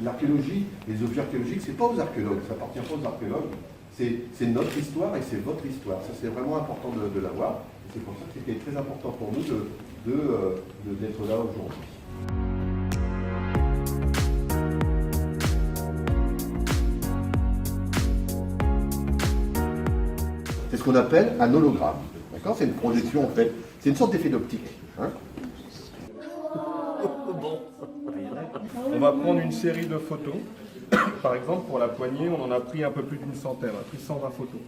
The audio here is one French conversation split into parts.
l'archéologie, les objets archéologiques, c'est pas aux archéologues, ça appartient pas aux archéologues. C'est notre histoire et c'est votre histoire. Ça, c'est vraiment important de l'avoir. C'est pour ça que c'était très important pour nous d'être là aujourd'hui. C'est ce qu'on appelle un hologramme. D'accord ? C'est une projection en fait. C'est une sorte d'effet d'optique. Hein ? On va prendre une série de photos. Par exemple, pour la poignée, on en a pris un peu plus d'une centaine, on a pris 120 photos.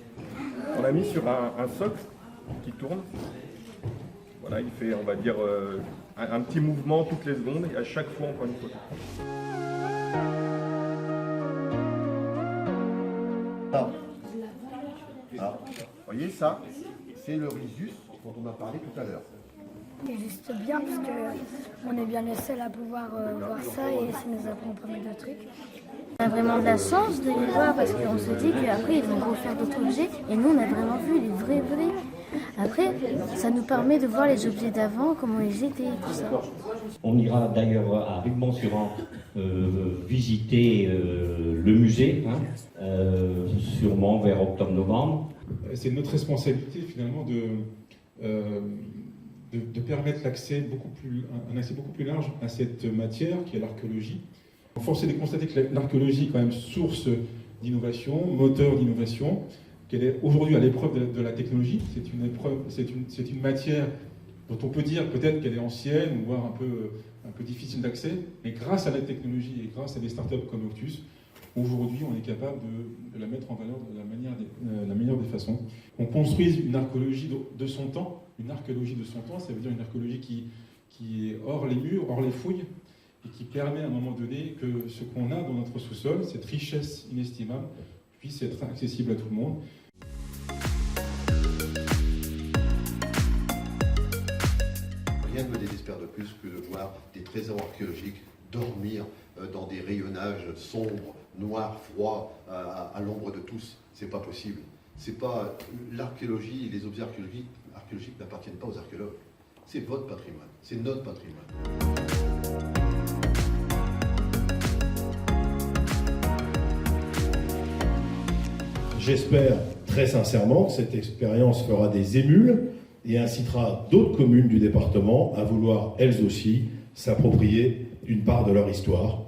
On l'a mis sur un socle qui tourne. Voilà, il fait, on va dire, un petit mouvement toutes les secondes et à chaque fois, on prend une photo. Vous voyez ça, c'est le rhizus dont on a parlé tout à l'heure. Il existe bien parce qu'on est bien les seuls à pouvoir voir ça et ça nous apprend pas mal de trucs. On a vraiment de la chance de les voir parce qu'on se dit qu'après ils vont refaire d'autres objets et nous on a vraiment vu les vrais. Après ça nous permet de voir les objets d'avant, comment ils étaient, tout ça. On ira d'ailleurs à Rive-Bon-sur-Arc visiter le musée, sûrement vers octobre-novembre. C'est notre responsabilité finalement de permettre un accès beaucoup plus large à cette matière qui est l'archéologie. Force est de constater que l'archéologie est quand même source d'innovation, moteur d'innovation, qu'elle est aujourd'hui à l'épreuve de la technologie. C'est une matière dont on peut dire peut-être qu'elle est ancienne, ou voire un peu difficile d'accès, mais grâce à la technologie et grâce à des startups comme Octus, aujourd'hui on est capable de la mettre en valeur de la meilleure des façons. On construise une archéologie de son temps. Une archéologie de son temps, ça veut dire une archéologie qui est hors les murs, hors les fouilles, et qui permet à un moment donné que ce qu'on a dans notre sous-sol, cette richesse inestimable, puisse être accessible à tout le monde. Rien ne me désespère de plus que de voir des trésors archéologiques dormir dans des rayonnages sombres, noirs, froids, à l'ombre de tous. C'est pas possible. C'est pas l'archéologie, les objets archéologiques n'appartiennent pas aux archéologues. C'est votre patrimoine, c'est notre patrimoine. J'espère très sincèrement que cette expérience fera des émules et incitera d'autres communes du département à vouloir, elles aussi, s'approprier une part de leur histoire